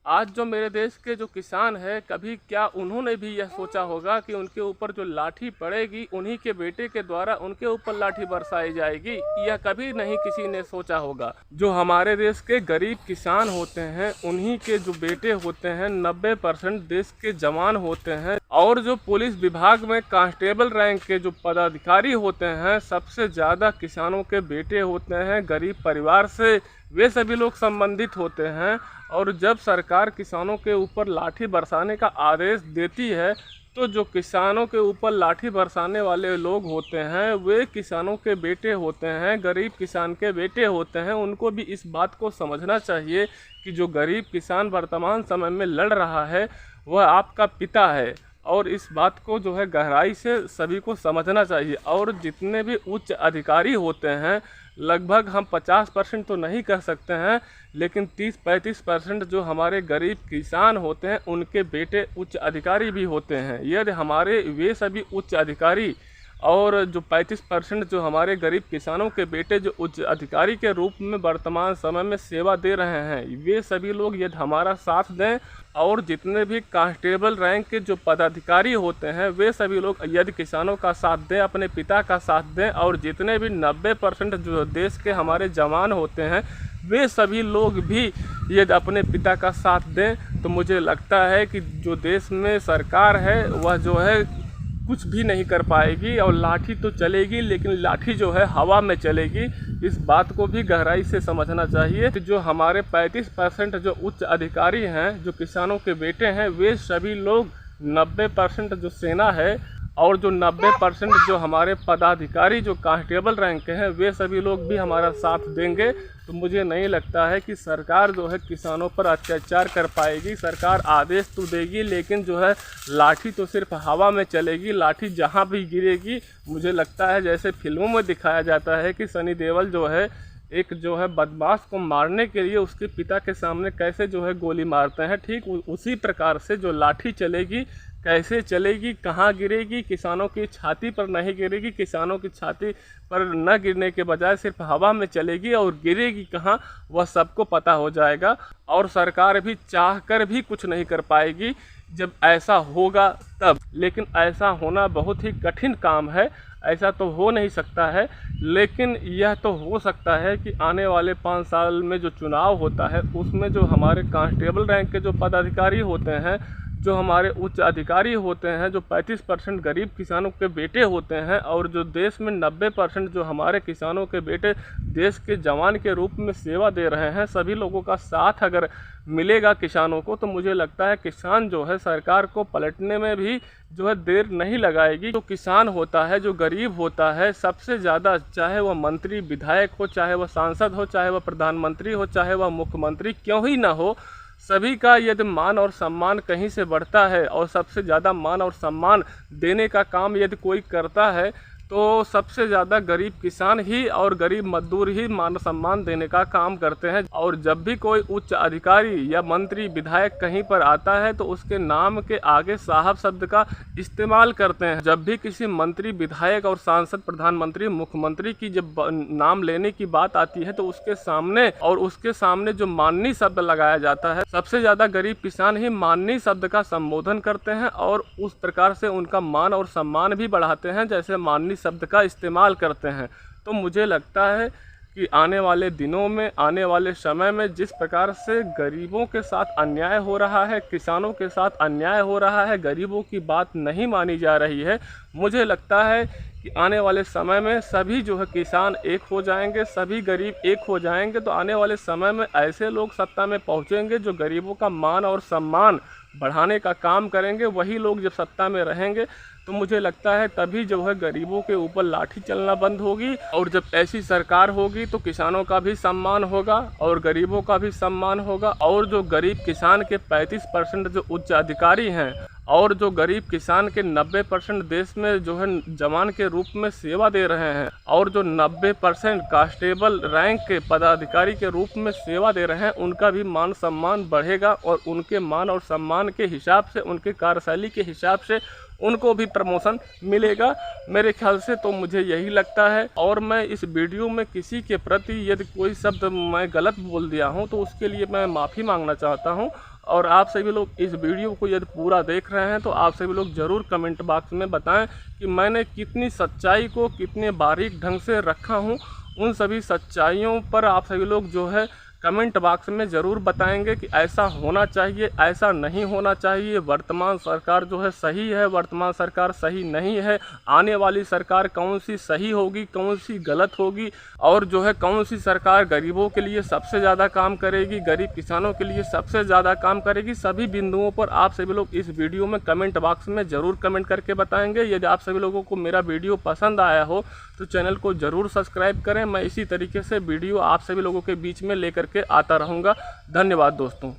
आज जो मेरे देश के जो किसान है, कभी क्या उन्होंने भी यह सोचा होगा कि उनके ऊपर जो लाठी पड़ेगी उन्हीं के बेटे के द्वारा उनके ऊपर लाठी बरसाई जाएगी? यह कभी नहीं किसी ने सोचा होगा। जो हमारे देश के गरीब किसान होते हैं उन्हीं के जो बेटे होते हैं 90% देश के जवान होते हैं, और जो पुलिस विभाग में कांस्टेबल रैंक के जो पदाधिकारी होते हैं सबसे ज़्यादा किसानों के बेटे होते हैं, गरीब परिवार से वे सभी लोग संबंधित होते हैं। और जब सरकार किसानों के ऊपर लाठी बरसाने का आदेश देती है तो जो किसानों के ऊपर लाठी बरसाने वाले लोग होते हैं वे किसानों के बेटे होते हैं, गरीब किसान के बेटे होते हैं। उनको भी इस बात को समझना चाहिए कि जो गरीब किसान वर्तमान समय में लड़ रहा है वह आपका पिता है, और इस बात को जो है गहराई से सभी को समझना चाहिए। और जितने भी उच्च अधिकारी होते हैं, लगभग हम 50% तो नहीं कह सकते हैं, लेकिन 30-35% जो हमारे गरीब किसान होते हैं उनके बेटे उच्च अधिकारी भी होते हैं। यदि हमारे वे सभी उच्च अधिकारी और जो 35% जो हमारे गरीब किसानों के बेटे जो उच्च अधिकारी के रूप में वर्तमान समय में सेवा दे रहे हैं, वे सभी लोग यदि हमारा साथ दें, और जितने भी कांस्टेबल रैंक के जो पदाधिकारी होते हैं वे सभी लोग यदि किसानों का साथ दें, अपने पिता का साथ दें, और जितने भी 90% जो देश के हमारे जवान होते हैं वे सभी लोग भी यदि अपने पिता का साथ दें, तो मुझे लगता है कि जो देश में सरकार है वह जो है कुछ भी नहीं कर पाएगी। और लाठी तो चलेगी, लेकिन लाठी जो है हवा में चलेगी। इस बात को भी गहराई से समझना चाहिए कि जो हमारे 35% जो उच्च अधिकारी हैं, जो किसानों के बेटे हैं, वे सभी लोग 90% जो सेना है और जो 90% जो हमारे पदाधिकारी जो कांस्टेबल रैंक के हैं वे सभी लोग भी हमारा साथ देंगे। तो मुझे नहीं लगता है कि सरकार जो है किसानों पर अत्याचार कर पाएगी। सरकार आदेश तो देगी, लेकिन जो है लाठी तो सिर्फ हवा में चलेगी। लाठी जहां भी गिरेगी, मुझे लगता है जैसे फिल्मों में दिखाया जाता है कि सनी देओल जो है एक जो है बदमाश को मारने के लिए उसके पिता के सामने कैसे जो है गोली मारते हैं, ठीक उसी प्रकार से जो लाठी चलेगी, कैसे चलेगी, कहाँ गिरेगी, किसानों की छाती पर नहीं गिरेगी। किसानों की छाती पर न गिरने के बजाय सिर्फ हवा में चलेगी, और गिरेगी कहाँ वह सबको पता हो जाएगा। और सरकार भी चाह कर भी कुछ नहीं कर पाएगी जब ऐसा होगा तब। लेकिन ऐसा होना बहुत ही कठिन काम है, ऐसा तो हो नहीं सकता है। लेकिन यह तो हो सकता है कि आने वाले 5 साल में जो चुनाव होता है उसमें जो हमारे कांस्टेबल रैंक के जो पदाधिकारी होते हैं, जो हमारे उच्च अधिकारी होते हैं, जो 35% गरीब किसानों के बेटे होते हैं, और जो देश में 90% जो हमारे किसानों के बेटे देश के जवान के रूप में सेवा दे रहे हैं, सभी लोगों का साथ अगर मिलेगा किसानों को, तो मुझे लगता है किसान जो है सरकार को पलटने में भी जो है देर नहीं लगाएगी। जो किसान होता है, जो गरीब होता है, सबसे ज़्यादा, चाहे वह मंत्री विधायक हो, चाहे वह सांसद हो, चाहे वह प्रधानमंत्री हो, चाहे वह मुख्यमंत्री क्यों ही ना हो, सभी का यदि मान और सम्मान कहीं से बढ़ता है, और सबसे ज़्यादा मान और सम्मान देने का काम यदि कोई करता है तो सबसे ज़्यादा गरीब किसान ही और गरीब मजदूर ही मान सम्मान देने का काम करते हैं। और जब भी कोई उच्च अधिकारी या मंत्री विधायक कहीं पर आता है तो उसके नाम के आगे साहब शब्द का इस्तेमाल करते हैं। जब भी किसी मंत्री विधायक और सांसद प्रधानमंत्री मुख्यमंत्री की जब नाम लेने की बात आती है तो उसके सामने जो माननीय शब्द लगाया जाता है, सबसे ज़्यादा गरीब किसान ही माननीय शब्द का संबोधन करते हैं और उस प्रकार से उनका मान और सम्मान भी बढ़ाते हैं जैसे माननीय शब्द का इस्तेमाल करते हैं। तो मुझे लगता है कि आने वाले दिनों में, आने वाले समय में जिस प्रकार से गरीबों के साथ अन्याय हो रहा है, किसानों के साथ अन्याय हो रहा है, गरीबों की बात नहीं मानी जा रही है, मुझे लगता है कि आने वाले समय में सभी जो है किसान एक हो जाएंगे, सभी गरीब एक हो जाएंगे। तो आने वाले समय में ऐसे लोग सत्ता में पहुंचेंगे जो गरीबों का मान और सम्मान बढ़ाने का काम करेंगे। वही लोग जब सत्ता में रहेंगे तो मुझे लगता है तभी जो है गरीबों के ऊपर लाठी चलना बंद होगी। और जब ऐसी सरकार होगी तो किसानों का भी सम्मान होगा और गरीबों का भी सम्मान होगा। और जो गरीब किसान के 35% जो उच्च अधिकारी हैं और जो गरीब किसान के 90% देश में जो है जवान के रूप में सेवा दे रहे हैं और जो 90% कांस्टेबल रैंक के पदाधिकारी के रूप में सेवा दे रहे हैं, उनका भी मान सम्मान बढ़ेगा और उनके मान और सम्मान के हिसाब से, उनके कार्यशैली के हिसाब से उनको भी प्रमोशन मिलेगा। मेरे ख्याल से तो मुझे यही लगता है। और मैं इस वीडियो में किसी के प्रति यदि कोई शब्द मैं गलत बोल दिया हूँ तो उसके लिए मैं माफ़ी मांगना चाहता हूँ। और आप सभी लोग इस वीडियो को यदि पूरा देख रहे हैं तो आप सभी लोग ज़रूर कमेंट बॉक्स में बताएं कि मैंने कितनी सच्चाई को कितने बारीक ढंग से रखा हूं। उन सभी सच्चाइयों पर आप सभी लोग जो है कमेंट बॉक्स में ज़रूर बताएंगे कि ऐसा होना चाहिए, ऐसा नहीं होना चाहिए। वर्तमान सरकार जो है सही है, वर्तमान सरकार सही नहीं है। आने वाली सरकार कौन सी सही होगी, कौन सी गलत होगी, और जो है कौन सी सरकार गरीबों के लिए सबसे ज़्यादा काम करेगी, गरीब किसानों के लिए सबसे ज़्यादा काम करेगी। सभी बिंदुओं पर आप सभी लोग इस वीडियो में कमेंट बॉक्स में ज़रूर कमेंट करके बताएंगे। यदि आप सभी लोगों को मेरा वीडियो पसंद आया हो तो चैनल को ज़रूर सब्सक्राइब करें। मैं इसी तरीके से वीडियो आप सभी लोगों के बीच में लेकर के आता रहूँगा। धन्यवाद दोस्तों।